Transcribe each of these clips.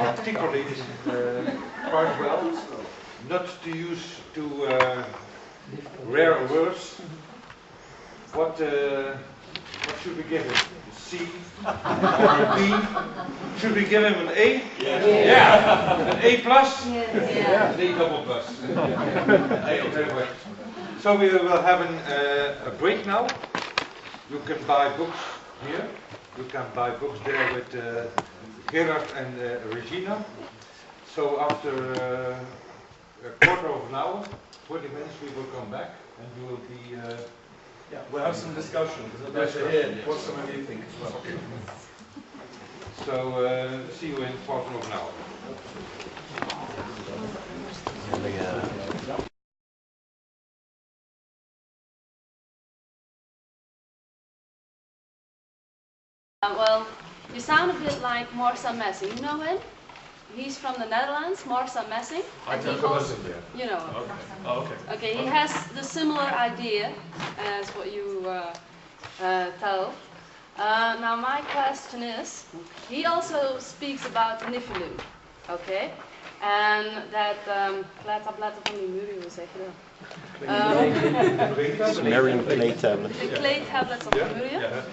articulate quite well, not to use too rare words. What should we give him? A C? Or a B? Should we give him an A? Yeah. An A plus? Yeah. An A double plus. Anyway. So we will have a break now. You can buy books here. You can buy books there with Gerard and Regina. So after a quarter of an hour, 20 minutes, we will come back and you will be... yeah, we'll have some discussion because I'd like to hear what some of you think as well. So see you in quarter of an hour. Well, you sound a bit like Marcel Messing. You know him? He's from the Netherlands, Marcel Messing. I don't know him. You know him. Okay. Oh, okay. Okay, he has the similar idea as what you tell. Now my question is, he also speaks about Nephilim, okay? And that, plata van die muren, hoe zeg je dat? Sumerian clay tablets. The clay tablets of Lemuria.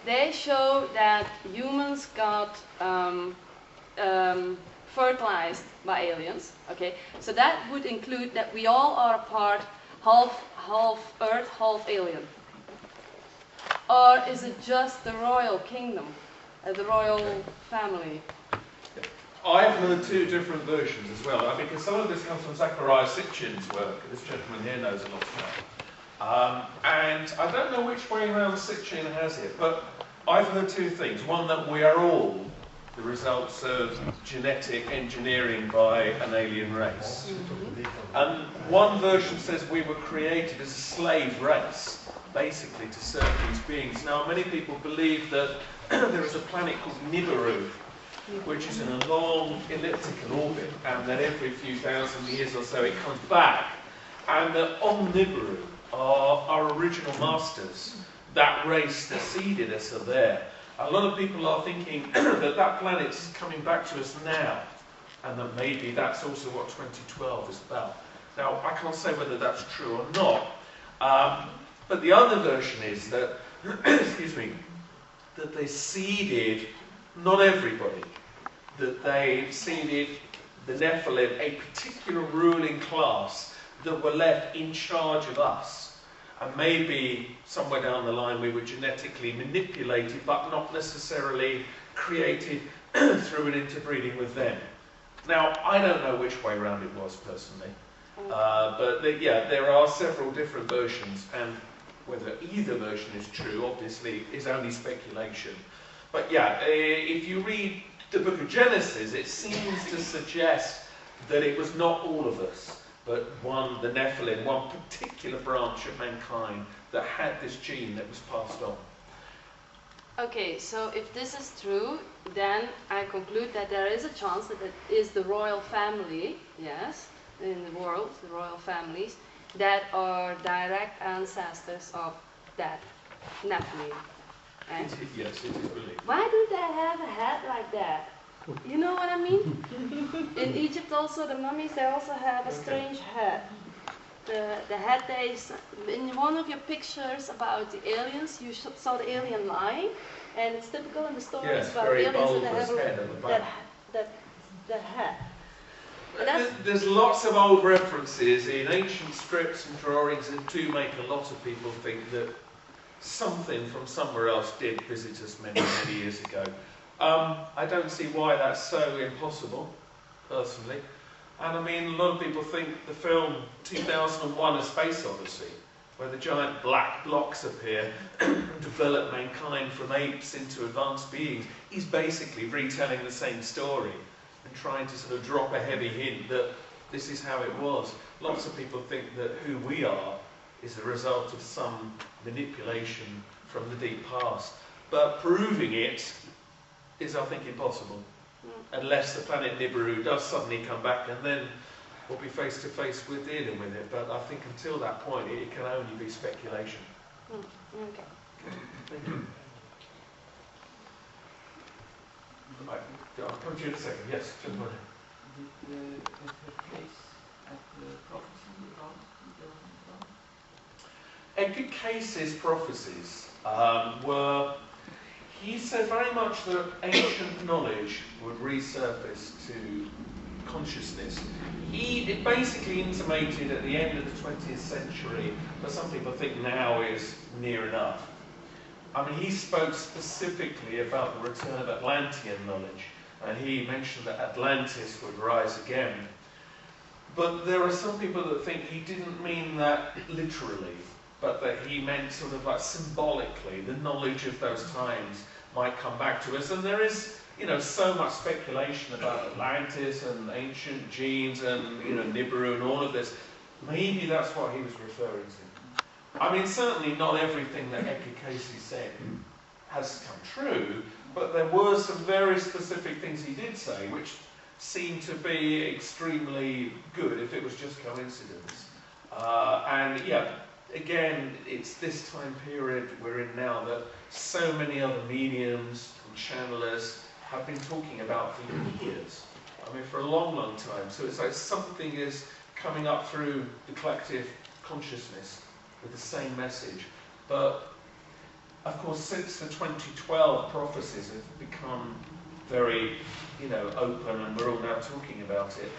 They show that humans got fertilized by aliens. Okay, so that would include that we all are a part, half Earth, half alien. Or is it just the royal kingdom, the royal family? I've heard two different versions as well. I mean, because some of this comes from Zachariah Sitchin's work. This gentleman here knows a lot about it. And I don't know which way around Sitchin has it, but I've heard two things. One, that we are all the results of genetic engineering by an alien race. And one version says we were created as a slave race, basically to serve these beings. Now, many people believe that there is a planet called Nibiru, which is in a long elliptical orbit, and that every few thousand years or so it comes back, and that on Nibiru are our original masters. That race that seeded us are there. A lot of people are thinking that that planet's coming back to us now, and that maybe that's also what 2012 is about. Now, I can't say whether that's true or not, but the other version is that, excuse me, that they seeded, not everybody, that they seeded the Nephilim, a particular ruling class that were left in charge of us. And maybe somewhere down the line we were genetically manipulated, but not necessarily created through an interbreeding with them. Now, I don't know which way round it was personally, but yeah, there are several different versions, and whether either version is true, obviously, is only speculation. But yeah, if you read the book of Genesis, it seems to suggest that it was not all of us, but one, the Nephilim, one particular branch of mankind that had this gene that was passed on. Okay, so if this is true, then I conclude that there is a chance that it is the royal family, yes, in the world, the royal families, that are direct ancestors of that Nephilim. Yes, it is believed. Why do they have a head like that? You know what I mean? In Egypt also, the mummies, they also have a strange head. The head they, in one of your pictures about the aliens, you saw the alien lying, and it's typical in the stories about aliens that they have that head. There's lots of old references in ancient scripts and drawings that do make a lot of people think that something from somewhere else did visit us many, many years ago. I don't see why that's so impossible, personally. And I mean, a lot of people think the film 2001: A Space Odyssey, where the giant black blocks appear and develop mankind from apes into advanced beings, is basically retelling the same story and trying to sort of drop a heavy hint that this is how it was. Lots of people think that who we are is a result of some manipulation from the deep past. But proving it is, I think, impossible. Unless the planet Nibiru does suddenly come back, and then we'll be face to face with dealing with it. But I think until that point, it can only be speculation. Okay. Thank you. Right. I'll come to you in a second. Yes, gentlemen. Did her case at the prophecy Edgar Case's prophecies were, he said very much that ancient knowledge would resurface to consciousness. It basically intimated at the end of the 20th century, but some people think now is near enough. I mean, he spoke specifically about the return of Atlantean knowledge, and he mentioned that Atlantis would rise again. But there are some people that think he didn't mean that literally, but that he meant sort of like symbolically, the knowledge of those times might come back to us. And there is, you know, so much speculation about Atlantis and ancient genes and, you know, Nibiru and all of this. Maybe that's what he was referring to. I mean, certainly not everything that Edgar Cayce said has come true, but there were some very specific things he did say which seemed to be extremely good if it was just coincidence. And yeah, again, it's this time period we're in now that so many other mediums and channelers have been talking about for years. I mean, for a long, long time. So it's like something is coming up through the collective consciousness with the same message. But, of course, since the 2012 prophecies have become very, you know, open and we're all now talking about it,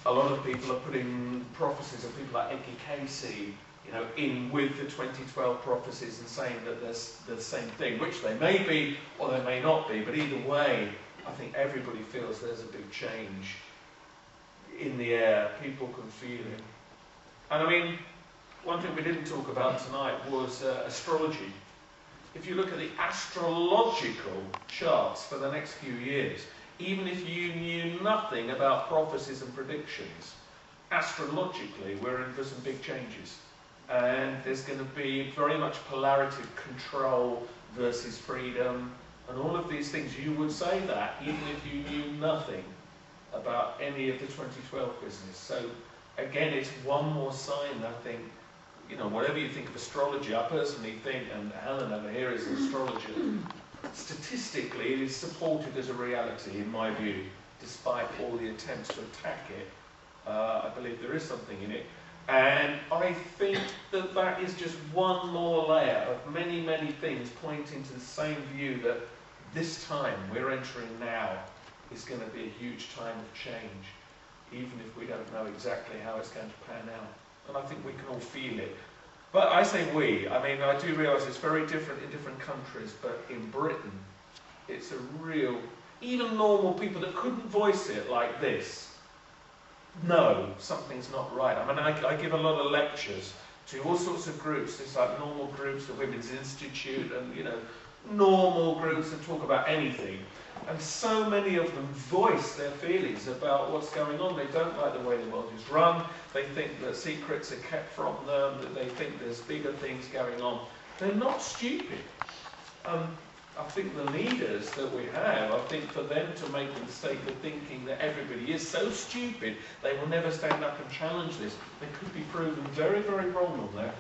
a lot of people are putting prophecies of people like Edgar Cayce, you know, in with the 2012 prophecies and saying that there's the same thing, which they may be or they may not be, but either way, I think everybody feels there's a big change in the air. People can feel it. And I mean, one thing we didn't talk about tonight was astrology. If you look at the astrological charts for the next few years, even if you knew nothing about prophecies and predictions, astrologically we're in for some big changes. And there's going to be very much polarity of control versus freedom, and all of these things. You would say that even if you knew nothing about any of the 2012 business. So again, it's one more sign, I think, you know, whatever you think of astrology, I personally think, and Helen over here is an astrologer, statistically it is supported as a reality in my view, despite all the attempts to attack it. I believe there is something in it. And I think that that is just one more layer of many, many things pointing to the same view that this time we're entering now is going to be a huge time of change, even if we don't know exactly how it's going to pan out. And I think we can all feel it. But I say we, I mean, I do realise it's very different in different countries, but in Britain, it's a real, even normal people that couldn't voice it like this, no, something's not right. I mean, I give a lot of lectures to all sorts of groups. It's like normal groups, the Women's Institute, and, you know, normal groups that talk about anything. And so many of them voice their feelings about what's going on. They don't like the way the world is run. They think that secrets are kept from them, that they think there's bigger things going on. They're not stupid. I think the leaders that we have, I think for them to make the mistake of thinking that everybody is so stupid, they will never stand up and challenge this. They could be proven very, very wrong on that.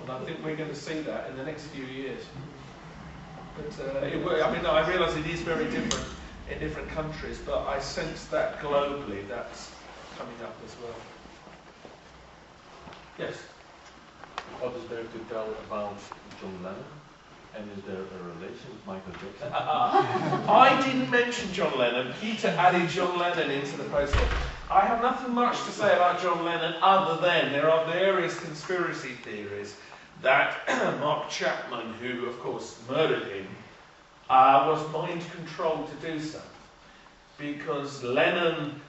And I think we're going to see that in the next few years. But I mean, I realise it is very different in different countries, but I sense that globally that's coming up as well. Yes? What is there to tell about John Lennon? And is there a relation with Michael Jackson? I didn't mention John Lennon. Peter added John Lennon into the post. I have nothing much to say about John Lennon other than there are various conspiracy theories that Mark Chapman, who of course murdered him, was mind controlled to do so. Because Lennon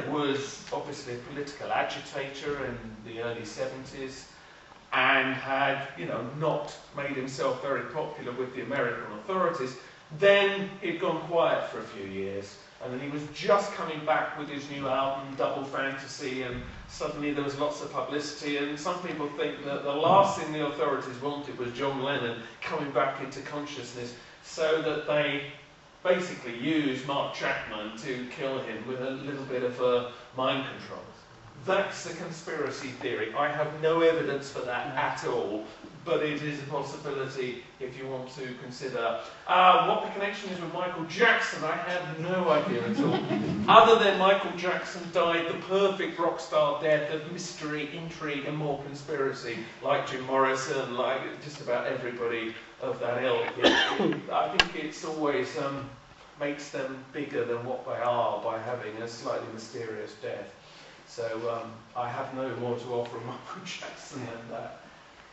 was obviously a political agitator in the early 70s and had, you know, not made himself very popular with the American authorities. Then he'd gone quiet for a few years, and then he was just coming back with his new album, Double Fantasy, and suddenly there was lots of publicity, and some people think that the last thing the authorities wanted was John Lennon coming back into consciousness, so that they basically used Mark Chapman to kill him with a little bit of mind control. That's a conspiracy theory. I have no evidence for that at all, but it is a possibility if you want to consider what the connection is with Michael Jackson. I have no idea at all. Other than Michael Jackson died the perfect rock star death of mystery, intrigue, and more conspiracy, like Jim Morrison, like just about everybody of that ilk. I think it's always makes them bigger than what they are by having a slightly mysterious death. So I have no more to offer Michael Jackson than that.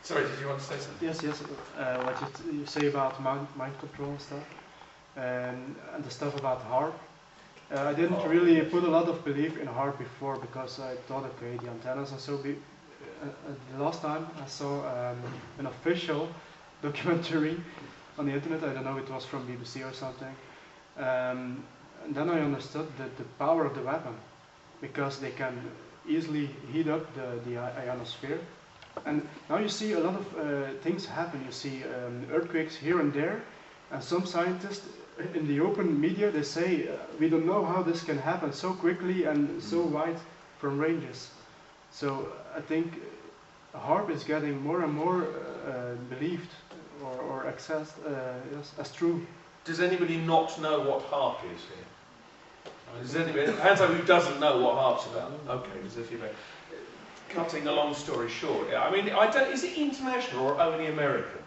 Sorry, did you want to say something? Yes. What you say about mind control and stuff, and the stuff about HARP. I didn't really put a lot of belief in HARP before because I thought, okay, the antennas are so big. The last time I saw an official documentary on the internet, I don't know, it was from BBC or something, and then I understood the power of the weapon, because they can easily heat up the ionosphere. And now you see a lot of things happen. You see earthquakes here and there, and some scientists in the open media, they say, we don't know how this can happen so quickly and so wide from ranges. So I think HARP is getting more and more believed or accessed as true. Does anybody not know what HARP is here? Does anybody, hands up who doesn't know what HARP's about? Okay, as if you're cutting a long story short. I mean, is it international or only American?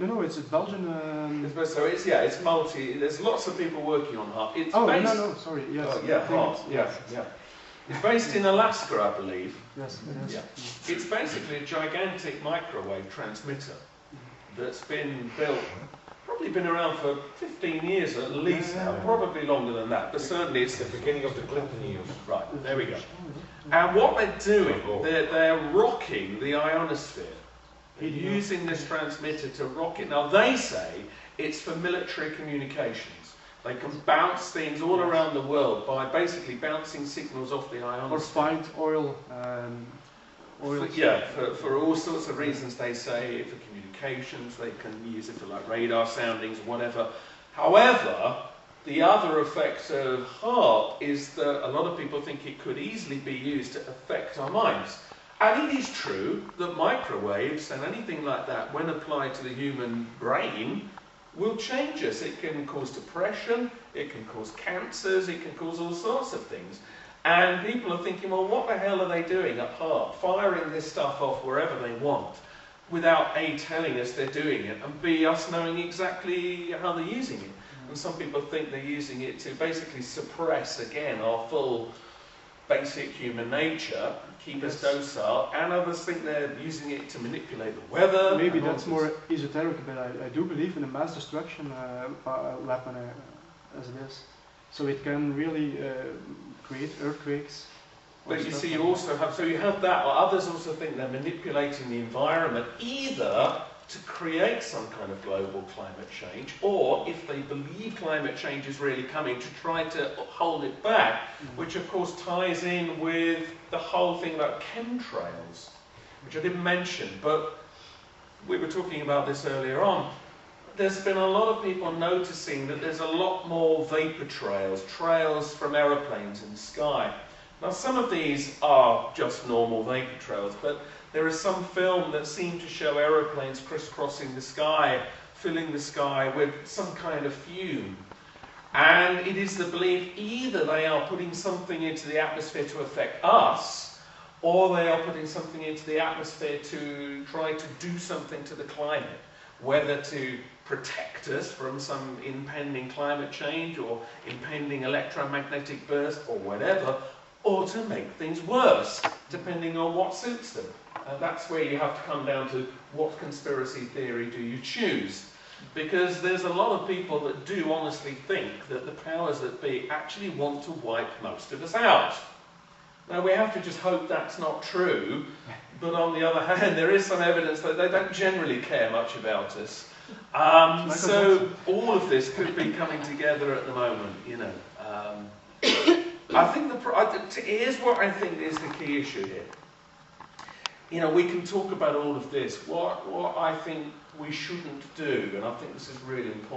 No, it's a Belgian. So it's multi. There's lots of people working on HARP. It's based, no, sorry. Yes. Oh, yeah, HARP. Yeah. It's based in Alaska, I believe. Yes, it is. Yeah. It's basically a gigantic microwave transmitter that's been built. Probably been around for 15 years at least now, probably longer than that, but certainly it's the beginning of the Clinton years. Right, there we go. And what they're doing, they're rocking the ionosphere. They're using this transmitter to rock it. Now they say it's for military communications. They can bounce things all around the world by basically bouncing signals off the ionosphere. Or find oil. For all sorts of reasons. They say for communications, they can use it for like radar soundings, whatever. However, the other effect of HARP is that a lot of people think it could easily be used to affect our minds. And it is true that microwaves and anything like that, when applied to the human brain, will change us. It can cause depression, it can cause cancers, it can cause all sorts of things. And people are thinking, well, what the hell are they doing at HARP? Firing this stuff off wherever they want, without A, telling us they're doing it, and B, us knowing exactly how they're using it. And some people think they're using it to basically suppress, again, our full basic human nature, keep us docile, and others think they're using it to manipulate the weather. Maybe that's more esoteric, but I do believe in a mass destruction weapon as it is. So it can really create earthquakes. But you see, you also have, so you have that, or others also think they're manipulating the environment either to create some kind of global climate change, or if they believe climate change is really coming, to try to hold it back, which of course ties in with the whole thing about chemtrails, which I didn't mention, but we were talking about this earlier on. There's been a lot of people noticing that there's a lot more vapor trails, trails from aeroplanes in the sky. Now some of these are just normal vapor trails, but there is some film that seem to show aeroplanes crisscrossing the sky, filling the sky with some kind of fume. And it is the belief either they are putting something into the atmosphere to affect us, or they are putting something into the atmosphere to try to do something to the climate, whether to protect us from some impending climate change or impending electromagnetic burst or whatever, or to make things worse, depending on what suits them. And that's where you have to come down to what conspiracy theory do you choose. Because there's a lot of people that do honestly think that the powers that be actually want to wipe most of us out. Now we have to just hope that's not true, but on the other hand there is some evidence that they don't generally care much about us. So all of this could be coming together at the moment, you know. I think here's what I think is the key issue here. You know, we can talk about all of this. What I think we shouldn't do, and I think this is really important.